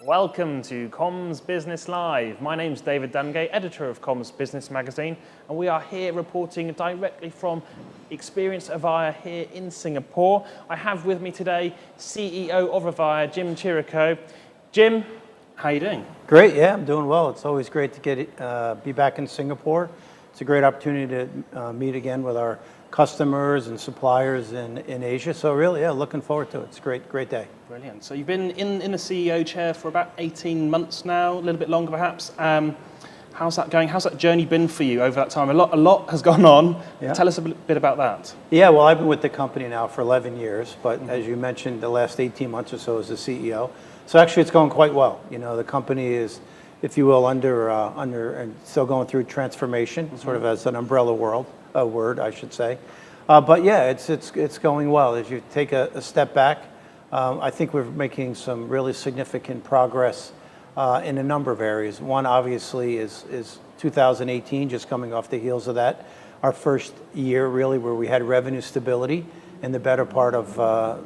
Welcome to Comms Business Live. My name's David Dungay, editor of Comms Business Magazine, and we are here reporting directly from Experience Avaya here in Singapore. I have with me today CEO of Avaya, Jim Chirico. Jim, how are you doing? Great, yeah, I'm doing well. It's always great to be back in Singapore. It's a great opportunity to meet again with our customers and suppliers in Asia. So really, yeah, looking forward to it. It's a great day. Brilliant. So you've been in the CEO chair for about 18 months now, a little bit longer perhaps. How's that going? How's that journey been for you over that time? A lot has gone on. Yeah. Tell us a bit about that. Yeah, well, I've been with the company now for 11 years, but as you mentioned, the last 18 months or so as the CEO. So actually it's going quite well. You know, the company is, if you will, under and still going through transformation, sort of as an umbrella word, I should say. But yeah, it's going well. As you take a step back, I think we're making some really significant progress in a number of areas. One obviously is 2018, just coming off the heels of that. Our first year really where we had revenue stability in the better part of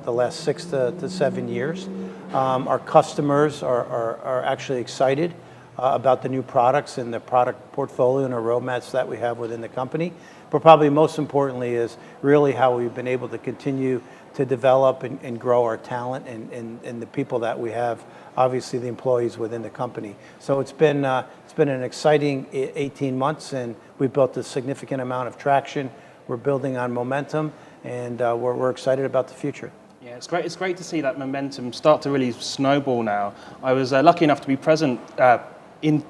the last 6 to 7 years. Our customers are actually excited about the new products and the product portfolio and our roadmaps that we have within the company. But probably most importantly is really how we've been able to continue to develop and grow our talent and the people that we have, obviously the employees within the company. So it's been an exciting 18 months, and we've built a significant amount of traction. We're building on momentum, and we're excited about the future. Yeah, it's great. It's great to see that momentum start to really snowball now. I was lucky enough to be present in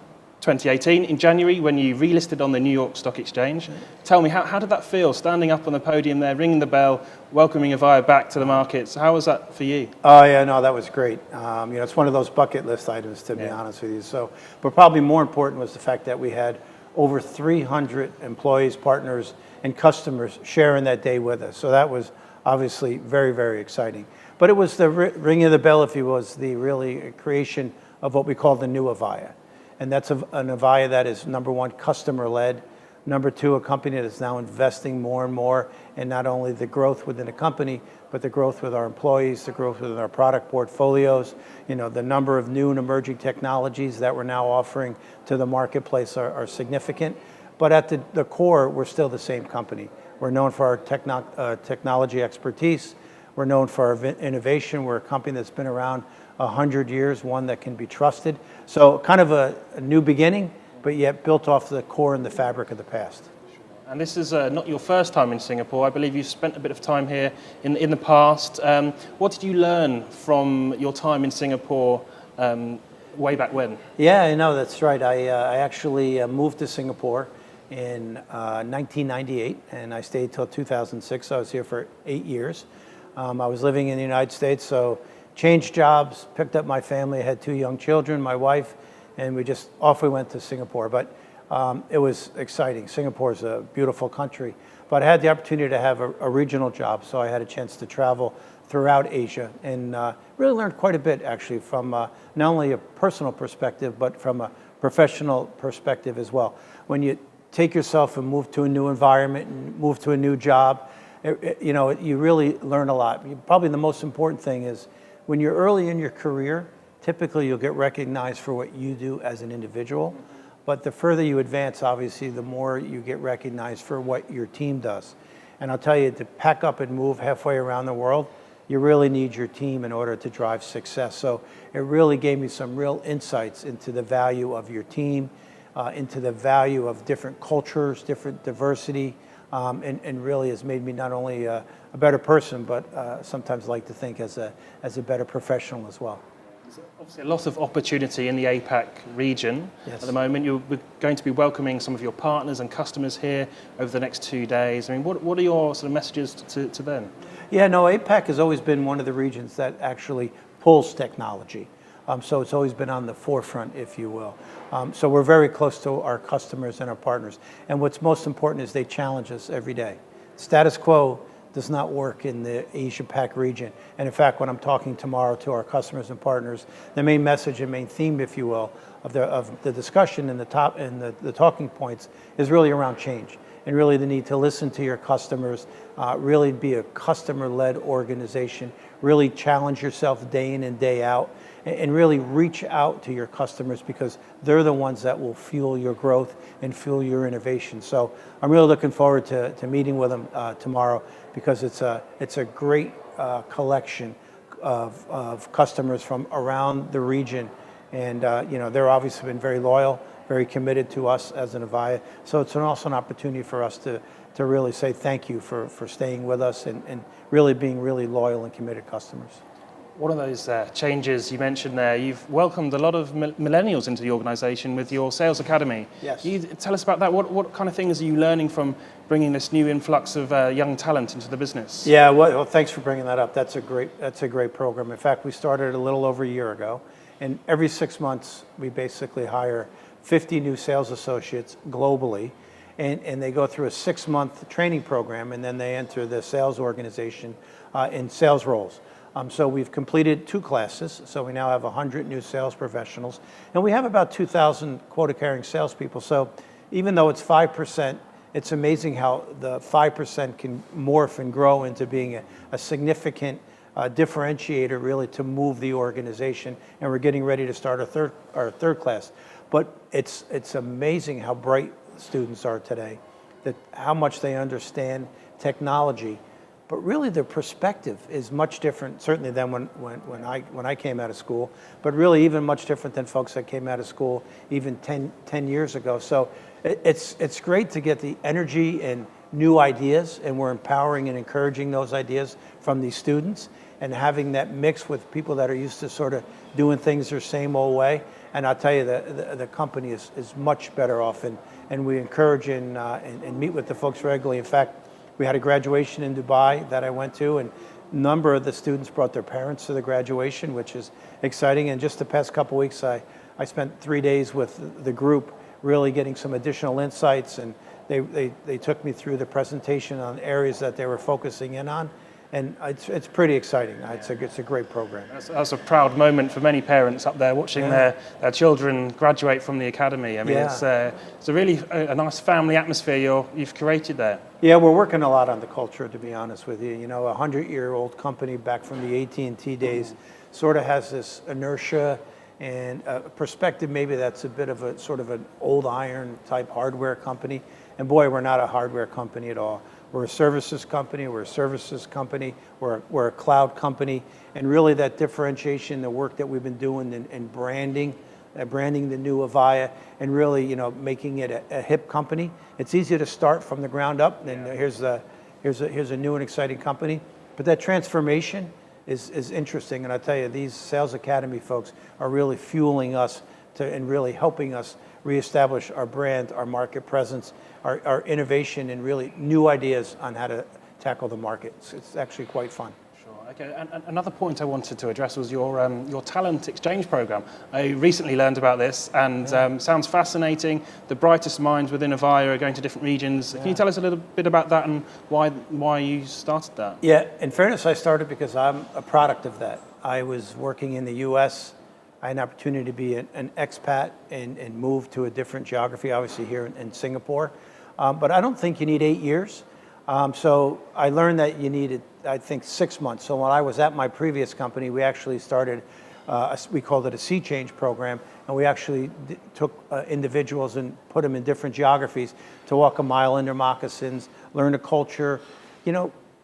2018, in January, when you relisted on the New York Stock Exchange. Tell me, how did that feel, standing up on the podium there, ringing the bell, welcoming Avaya back to the markets? How was that for you? Oh, yeah, no, that was great. It's one of those bucket list items, to be honest with you. So, but probably more important was the fact that we had over 300 employees, partners, and customers sharing that day with us. So that was obviously very, very exciting. But it was the ringing of the bell, if you will, was the really creation of what we call the new Avaya. And that's an Avaya that is, number one, customer-led. Number two, a company that's now investing more and more in not only the growth within the company, but the growth with our employees, the growth within our product portfolios. You know, the number of new and emerging technologies that we're now offering to the marketplace are significant. But at the core, we're still the same company. We're known for our technology expertise. We're known for our innovation. We're a company that's been around 100 years, one that can be trusted. So kind of a new beginning, but yet built off the core and the fabric of the past. And this is not your first time in Singapore. I believe you've spent a bit of time here in the past. What did you learn from your time in Singapore way back when? Yeah, I know, that's right. I actually moved to Singapore in 1998, and I stayed till 2006. So I was here for 8 years. I was living in the United States, so changed jobs, picked up my family. I had 2 young children, my wife, and we went to Singapore. But it was exciting. Singapore is a beautiful country, but I had the opportunity to have a regional job, so I had a chance to travel throughout Asia and really learned quite a bit, actually, from not only a personal perspective, but from a professional perspective as well. When you take yourself and move to a new environment and move to a new job, you really learn a lot. Probably the most important thing is when you're early in your career, typically you'll get recognized for what you do as an individual. But the further you advance, obviously, the more you get recognized for what your team does. And I'll tell you, to pack up and move halfway around the world, you really need your team in order to drive success. So it really gave me some real insights into the value of your team, into the value of different cultures, different diversity, and really has made me not only a better person, but sometimes like to think as a better professional as well. There's obviously a lot of opportunity in the APAC region at the moment. You're going to be welcoming some of your partners and customers here over the next 2 days. I mean, what are your sort of messages to them? Yeah, no, APAC has always been one of the regions that actually pulls technology. So it's always been on the forefront, if you will. So we're very close to our customers and our partners. And what's most important is they challenge us every day. Status quo does not work in the Asia-Pac region. And in fact, when I'm talking tomorrow to our customers and partners, the main message and main theme, if you will, the discussion and the talking points is really around change and really the need to listen to your customers, really be a customer-led organization, really challenge yourself day in and day out, and really reach out to your customers because they're the ones that will fuel your growth and fuel your innovation. So I'm really looking forward to meeting with them tomorrow because it's a great collection of customers from around the region. And they're obviously been very loyal, very committed to us as an Avaya. So it's also an opportunity for us to really say thank you for staying with us and really being really loyal and committed customers. One of those changes you mentioned there, you've welcomed a lot of millennials into the organization with your sales academy. Yes. Can you tell us about that? What kind of things are you learning from bringing this new influx of young talent into the business? Yeah, well, thanks for bringing that up. That's a great program. In fact, we started a little over a year ago, and every 6 months we basically hire 50 new sales associates globally, and they go through a 6-month training program, and then they enter the sales organization in sales roles. So we've completed 2 classes, so we now have 100 new sales professionals, and we have about 2,000 quota-carrying salespeople. So even though it's 5%, it's amazing how the 5% can morph and grow into being a significant differentiator really to move the organization, and we're getting ready to start our third class. But it's amazing how bright students are today, that how much they understand technology. But really their perspective is much different, certainly than when I came out of school, but really even much different than folks that came out of school even 10 years ago. So it's great to get the energy and new ideas, and we're empowering and encouraging those ideas from these students and having that mix with people that are used to sort of doing things their same old way. And I'll tell you, the company is much better off, and we encourage and meet with the folks regularly. In fact, we had a graduation in Dubai that I went to, and a number of the students brought their parents to the graduation, which is exciting. And just the past couple weeks, I spent 3 days with the group, really getting some additional insights, and they took me through the presentation on areas that they were focusing in on. And it's pretty exciting. It's a great program. That's a proud moment for many parents up there watching their children graduate from the academy. I mean, it's a really a nice family atmosphere you've created there. Yeah, we're working a lot on the culture, to be honest with you. You know, a 100-year-old company back from the AT&T days sort of has this inertia and a perspective maybe that's a bit of a sort of an old iron type hardware company. And boy, we're not a hardware company at all. We're a services company, we're a cloud company, and really that differentiation, the work that we've been doing in branding the new Avaya, and really, making it a hip company. It's easier to start from the ground up, and here's a new and exciting company. But that transformation is interesting, and I tell you, these Sales Academy folks are really fueling us and really helping us reestablish our brand, our market presence, our innovation, and really new ideas on how to tackle the market. It's actually quite fun. Sure. Okay. And another point I wanted to address was your talent exchange program. I recently learned about this, and sounds fascinating. The brightest minds within Avaya are going to different regions. Can you tell us a little bit about that and why you started that? Yeah. In fairness, I started because I'm a product of that. I was working in the U.S. I had an opportunity to be an expat and move to a different geography, obviously here in Singapore. But I don't think you need 8 years. So I learned that you needed, I think, 6 months. So when I was at my previous company, we actually started, we called it a sea change program, and we actually took individuals and put them in different geographies to walk a mile in their moccasins, learn the culture.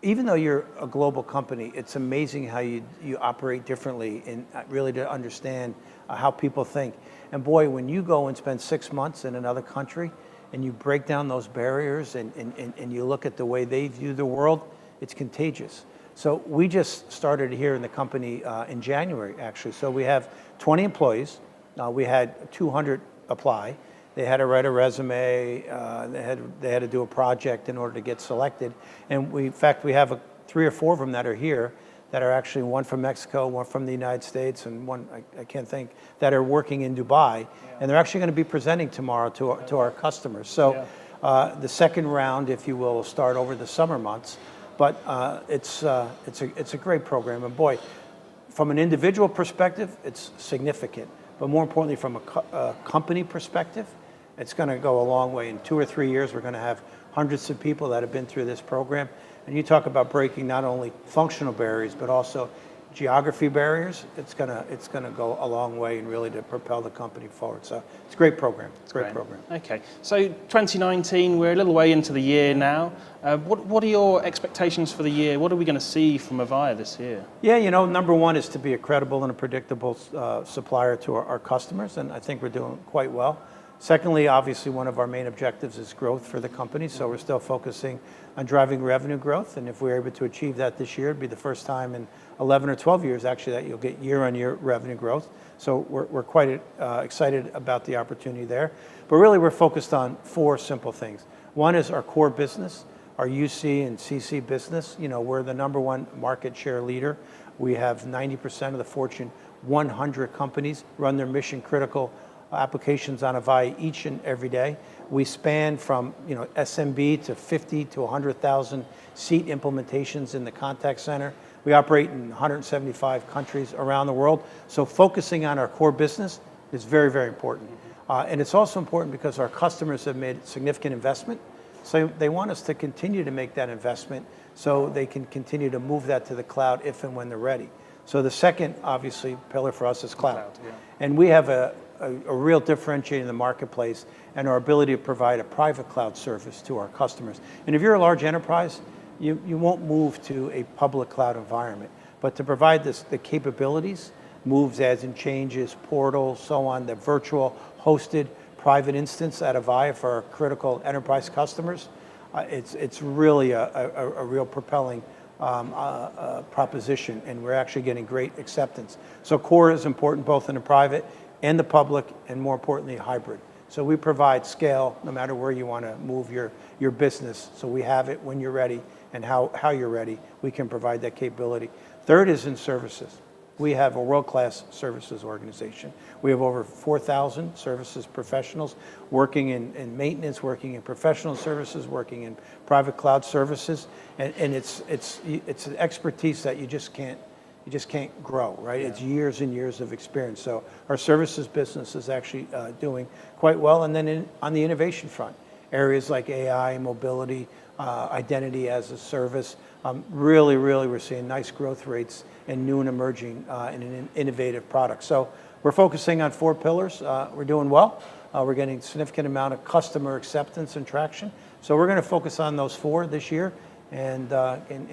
Even though you're a global company, it's amazing how you operate differently and really to understand how people think. And boy, when you go and spend 6 months in another country and you break down those barriers and you look at the way they view the world, it's contagious. So we just started here in the company in January, actually. So we have 20 employees. We had 200 apply. They had to write a resume. They had to do a project in order to get selected. And in fact, we have 3 or 4 of them that are here that are actually one from Mexico, one from the United States, and one, I can't think, that are working in Dubai. And they're actually going to be presenting tomorrow to our customers. So the second round, if you will start over the summer months. But it's a great program. And boy, from an individual perspective, it's significant. but more importantly, from a company perspective, it's going to go a long way. In 2 or 3 years, we're going to have hundreds of people that have been through this program. And you talk about breaking not only functional barriers, but also geography barriers. It's going to go a long way and really to propel the company forward. So it's a great program. It's a great program. Okay, so 2019, we're a little way into the year now. What are your expectations for the year? What are we going to see from Avaya this year? Yeah, you know, number one is to be a credible and a predictable supplier to our customers, and I think we're doing quite well. Secondly, obviously, one of our main objectives is growth for the company, so we're still focusing on driving revenue growth, and if we're able to achieve that this year, it'd be the first time in 11 or 12 years, actually, that you'll get year-on-year revenue growth. So we're quite excited about the opportunity there. But really, we're focused on 4 simple things. One is our core business, our UC and CC business. You know, we're the #1 market share leader. We have 90% of the Fortune 100 companies run their mission-critical applications on Avaya each and every day. We span from SMB to 50 to 100,000 seat implementations in the contact center. We operate in 175 countries around the world. So focusing on our core business is very, very important. And it's also important because our customers have made significant investment. So they want us to continue to make that investment so they can continue to move that to the cloud if and when they're ready. So the second, obviously, pillar for us is cloud. And we have a real differentiator in the marketplace and our ability to provide a private cloud service to our customers. And if you're a large enterprise, you won't move to a public cloud environment. But to provide the capabilities, moves, adds, and changes, portals, so on, the virtual hosted private instance at Avaya for our critical enterprise customers, it's really a real propelling proposition, and we're actually getting great acceptance. So core is important both in the private and the public, and more importantly, hybrid. So we provide scale no matter where you want to move your business. So we have it when you're ready and how you're ready. We can provide that capability. Third is in services. We have a world-class services organization. We have over 4,000 services professionals working in maintenance, working in professional services, working in private cloud services, and it's an expertise that you just can't grow, right? Yeah. It's years and years of experience. So our services business is actually doing quite well. And then on the innovation front, areas like AI, mobility, identity as a service, really we're seeing nice growth rates and new and emerging and innovative products. So we're focusing on 4 pillars. We're doing well. We're getting a significant amount of customer acceptance and traction. So we're going to focus on those 4 this year and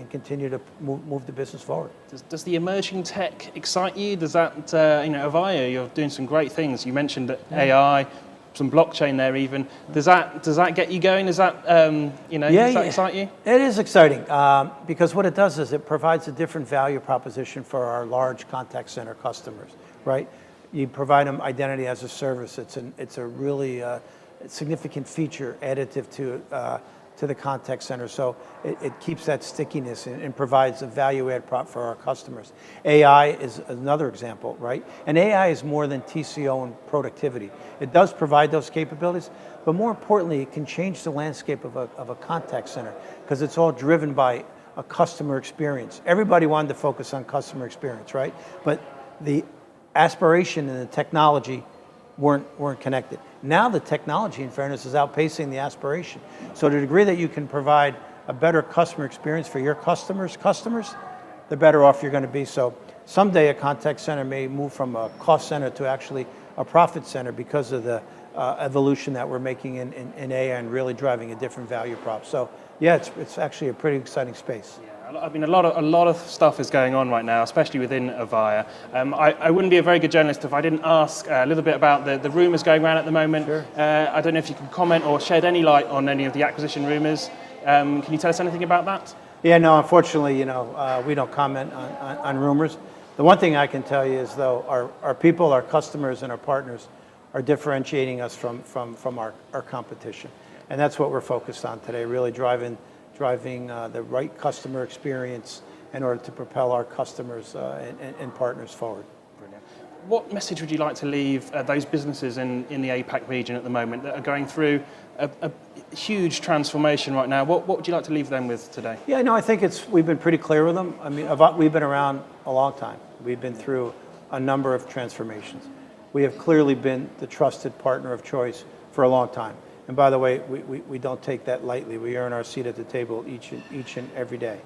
continue to move the business forward. Does the emerging tech excite you? Does that, Avaya, you're doing some great things. You mentioned AI, some blockchain there even. Does that get you going? Does that, does that excite you? It is exciting because what it does is it provides a different value proposition for our large contact center customers, right? You provide them identity as a service. It's a really significant feature additive to the contact center. So it keeps that stickiness and provides a value add prop for our customers. AI is another example, right? And AI is more than TCO and productivity. It does provide those capabilities, but more importantly, it can change the landscape of a contact center because it's all driven by a customer experience. Everybody wanted to focus on customer experience, right? But the aspiration and the technology weren't connected. Now the technology, in fairness, is outpacing the aspiration. So to the degree that you can provide a better customer experience for your customers, the better off you're going to be. So someday a contact center may move from a cost center to actually a profit center because of the evolution that we're making in AI and really driving a different value prop. So yeah, it's actually a pretty exciting space. I mean, a lot of stuff is going on right now, especially within Avaya. I wouldn't be a very good journalist if I didn't ask a little bit about the rumors going around at the moment. Sure. I don't know if you can comment or shed any light on any of the acquisition rumors. Can you tell us anything about that? Yeah, no, unfortunately, we don't comment on rumors. The one thing I can tell you is, though, our people, our customers, and our partners are differentiating us from our competition. And that's what we're focused on today, really driving the right customer experience in order to propel our customers and partners forward. Brilliant. What message would you like to leave those businesses in the APAC region at the moment that are going through a huge transformation right now? What would you like to leave them with today? Yeah, no, I think we've been pretty clear with them. I mean, we've been around a long time. We've been through a number of transformations. we have clearly been the trusted partner of choice for a long time. And by the way, we don't take that lightly. We earn our seat at the table each and every day.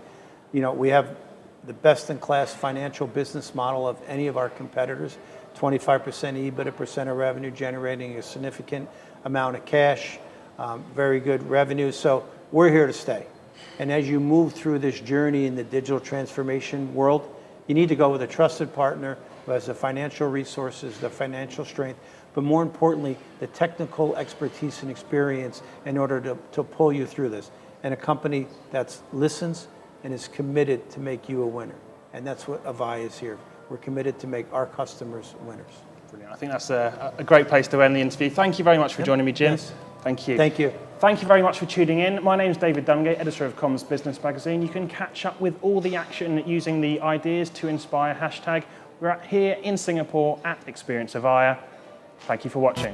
You know, we have the best-in-class financial business model of any of our competitors, 25% EBITDA percent of revenue, generating a significant amount of cash, very good revenue. So we're here to stay. And as you move through this journey in the digital transformation world, you need to go with a trusted partner who has the financial resources, the financial strength, but more importantly, the technical expertise and experience in order to pull you through this. And a company that listens and is committed to make you a winner. And that's what Avaya is here. We're committed to make our customers winners. Brilliant. I think that's a great place to end the interview. Thank you very much for joining me, Jim. Yes. Thank you. Thank you. Thank you very much for tuning in. My name is David Dungate, editor of Comms Business Magazine. You can catch up with all the action using the Ideas to Inspire hashtag. We're here in Singapore at Experience Avaya. Thank you for watching.